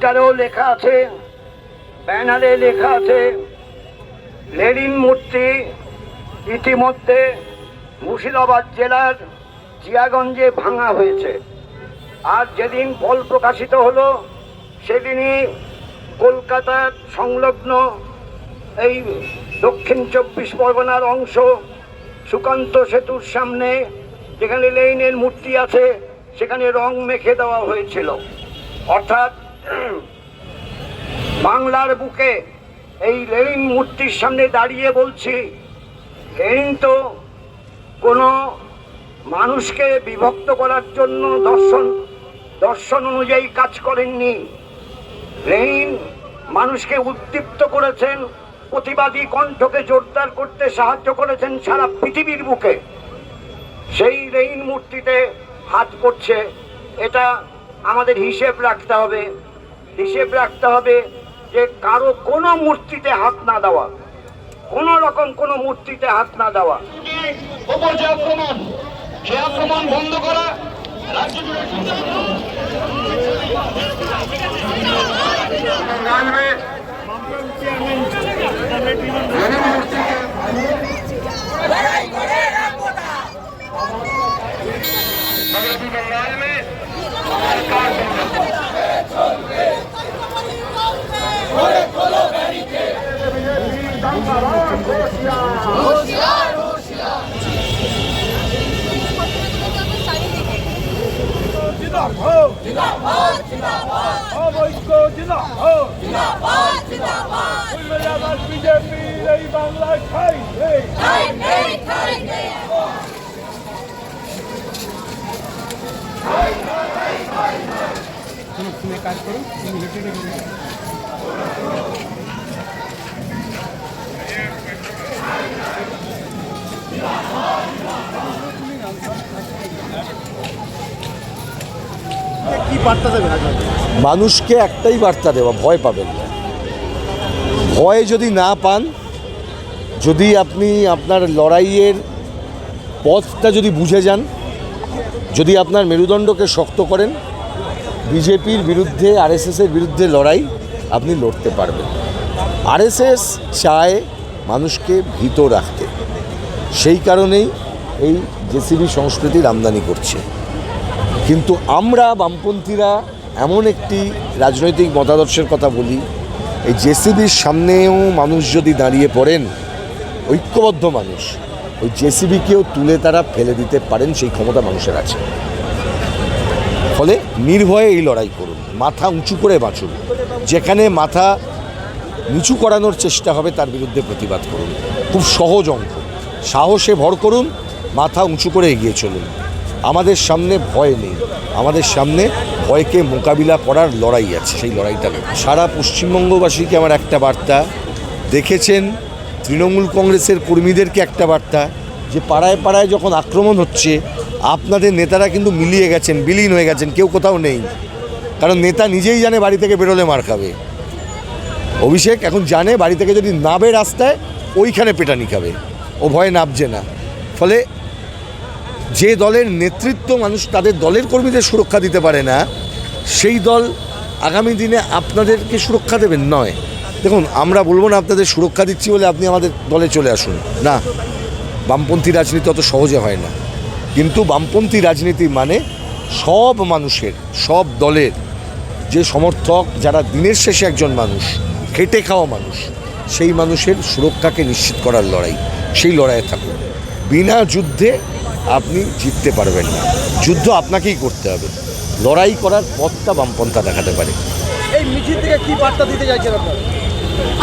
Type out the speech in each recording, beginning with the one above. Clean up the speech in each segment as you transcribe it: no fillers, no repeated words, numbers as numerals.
পোস্টারেও লেখা আছে, ব্যানারে লেখা আছে, লেনিন মূর্তি ইতিমধ্যে মুর্শিদাবাদ জেলার জিয়াগঞ্জে ভাঙা হয়েছে। আর যেদিন ফল প্রকাশিত হলো সেদিনই কলকাতার সংলগ্ন এই দক্ষিণ 24 পরগনার অংশ সুকান্ত সেতুর সামনে যেখানে লেনিনের মূর্তি আছে সেখানে রং মেখে দেওয়া হয়েছিল। অর্থাৎ বাংলার বুকে এই লেনিন মূর্তির সামনে দাঁড়িয়ে বলছি, লেনিন তো কোনো মানুষকে বিভক্ত করার জন্য দর্শন অনুযায়ী কাজ করেননি। লেনিন মানুষকে উদ্দীপ্ত করেছেন, প্রতিবাদী কণ্ঠকে জোরদার করতে সাহায্য করেছেন সারা পৃথিবীর বুকে। সেই লেনিন মূর্তিতে হাত পড়ছে, এটা আমাদের হিসেব রাখতে হবে যে কারো কোনো মূর্তিতে হাত না দেওয়া, কোনো রকম কোনো মূর্তিতে হাত না দেওয়া। ওপর যে আক্রমণ, সে আক্রমণ বন্ধ করা রাজ্য জুড়ে বিজেপি এই বাংলায় ঠাই নেই। কাজ করুন, কি বার্তা দেবেন? মানুষকে একটাই বার্তা দেওয়া, ভয় পাবেন না। ভয় যদি না পান, যদি আপনি আপনার লড়াইয়ের পথটা যদি বুঝে যান, যদি আপনার মেরুদণ্ডকে শক্ত করেন, বিজেপির বিরুদ্ধে আরএসএসের বিরুদ্ধে লড়াই আপনি লড়তে পারবেন। আরএসএস চায় মানুষকে ভীত রাখতে, সেই কারণেই এই জেসিবি সংস্কৃতির আমদানি করছে। কিন্তু আমরা বামপন্থীরা এমন একটি রাজনৈতিক মতাদর্শের কথা বলি, এই জেসিবির সামনেও মানুষ যদি দাঁড়িয়ে পড়েন, ঐক্যবদ্ধ মানুষ, ওই জেসিবিকেও তুলে তারা ফেলে দিতে পারেন, সেই ক্ষমতা মানুষের আছে। ফলে নির্ভয়ে এই লড়াই করুন, মাথা উঁচু করে বাঁচুন। যেখানে মাথা নিচু করানোর চেষ্টা হবে তার বিরুদ্ধে প্রতিবাদ করুন। খুব সহজ অঙ্ক, সাহসে ভর করুন, মাথা উঁচু করে এগিয়ে চলুন। আমাদের সামনে ভয় নেই, আমাদের সামনে ভয়কে মোকাবিলা করার লড়াই আছে, সেই লড়াইটা সারা পশ্চিমবঙ্গবাসীকে আমার একটা বার্তা। দেখেছেন তৃণমূল কংগ্রেসের কর্মীদেরকে একটা বার্তা, যে পাড়ায় পাড়ায় যখন আক্রমণ হচ্ছে আপনাদের নেতারা কিন্তু মিলিয়ে গেছেন, বিলীন হয়ে গেছেন, কেউ কোথাও নেই। কারণ নেতা নিজেই জানে বাড়ি থেকে বেরোলে মার খাবে। অভিষেক এখন জানে বাড়ি থেকে যদি নাবে রাস্তায় ওইখানে পেটানি খাবে, ও ভয়ে নামছে না। ফলে যে দলের নেতৃত্ব মানুষ তাদের দলের কর্মীদের সুরক্ষা দিতে পারে না, সেই দল আগামী দিনে আপনাদেরকে সুরক্ষা দেবেন নয়। দেখুন, আমরা বলবো না আপনাদের সুরক্ষা দিচ্ছি বলে আপনি আমাদের দলে চলে আসুন, না। বামপন্থী রাজনীতি অত সহজে হয় না। কিন্তু বামপন্থী রাজনীতি মানে সব মানুষের, সব দলের যে সমর্থক, যারা দিনের শেষে একজন মানুষ, খেটে খাওয়া মানুষ, সেই মানুষের সুরক্ষাকে নিশ্চিত করার লড়াই। সেই লড়াইয়ে থাকুন। বিনা যুদ্ধে আপনি জিততে পারবেন না, যুদ্ধ আপনাকেই করতে হবে। লড়াই করার পথটা বামপন্থা দেখাতে পারে। এই মিছিল থেকে কি বার্তা দিতে চাইছেন আপনারা?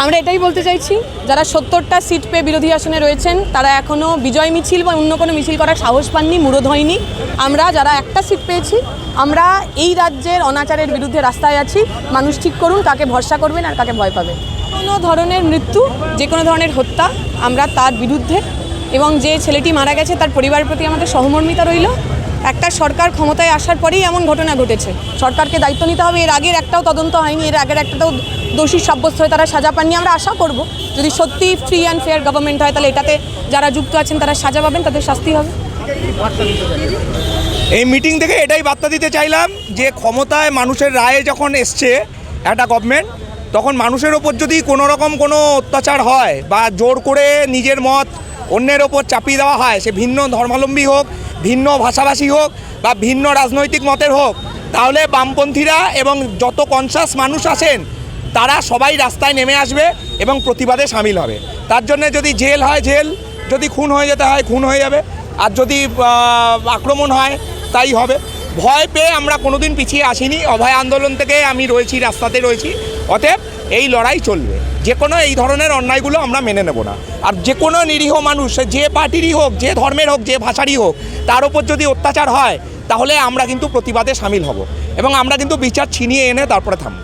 আমরা এটাই বলতে চাইছি, যারা 70টা সিট পেয়ে বিরোধী আসনে রয়েছেন তারা এখনও বিজয় মিছিল বা অন্য কোনো মিছিল করার সাহস পাননি, মুরদ হয়নি। আমরা যারা একটা সিট পেয়েছি, আমরা এই রাজ্যের অনাচারের বিরুদ্ধে রাস্তায় আছি। মানুষ ঠিক করুন কাকে ভরসা করবেন আর কাকে ভয় পাবেন। কোনো ধরনের মৃত্যু, যে কোনো ধরনের হত্যা, আমরা তার বিরুদ্ধে। এবং যে ছেলেটি মারা গেছে তার পরিবারের প্রতি আমাদের সহমর্মিতা রইল। একটা সরকার ক্ষমতায় আসার পরেই এমন ঘটনা ঘটেছে, সরকারকে দায়িত্ব নিতে হবে। এর আগের একটাও তদন্ত হয়নি, এর আগের একটাও দোষী সাব্যস্ত হয়ে তারা সাজা পাননি। আমরা আশা করব যদি সত্যি ফ্রি অ্যান্ড ফেয়ার গভর্নমেন্ট হয়, তাহলে এটাতে যারা যুক্ত আছেন তারা সাজা পাবেন, তাদের শাস্তি হবে। এই মিটিং থেকে এটাই বার্তা দিতে চাইলাম যে ক্ষমতায় মানুষের রায়ে যখন এসছে, একটা গভর্নমেন্ট, তখন মানুষের ওপর যদি কোনো রকম কোনো অত্যাচার হয় বা জোর করে নিজের মত অন্যের ওপর চাপিয়ে দেওয়া হয়, সে ভিন্ন ধর্মাবলম্বী হোক, ভিন্ন ভাষাভাষী হোক বা ভিন্ন রাজনৈতিক মতের হোক, তাহলে বামপন্থীরা এবং যত কনসাস মানুষ আছেন তারা সবাই রাস্তায় নেমে আসবে এবং প্রতিবাদে সামিল হবে। তার জন্য যদি জেল হয় জেল, যদি খুন হয়ে যেতে হয় খুন হয়ে যাবে, আর যদি আক্রমণ হয় তাই হবে। ভয় পেয়ে আমরা কোনোদিন পিছিয়ে আসিনি, অভয় আন্দোলন থেকে আমি রয়েছি, রাস্তাতে রয়েছি। অতএব এই লড়াই চলবে, যে কোনো এই ধরনের অন্যায়গুলো আমরা মেনে নেব না। আর যে কোনো নিরীহ মানুষ, যে পার্টিরই হোক, যে ধর্মের হোক, যে ভাষারই হোক, তার ওপর যদি অত্যাচার হয় তাহলে আমরা কিন্তু প্রতিবাদে সামিল হব এবং আমরা কিন্তু বিচার ছিনিয়ে এনে তারপরে থামব।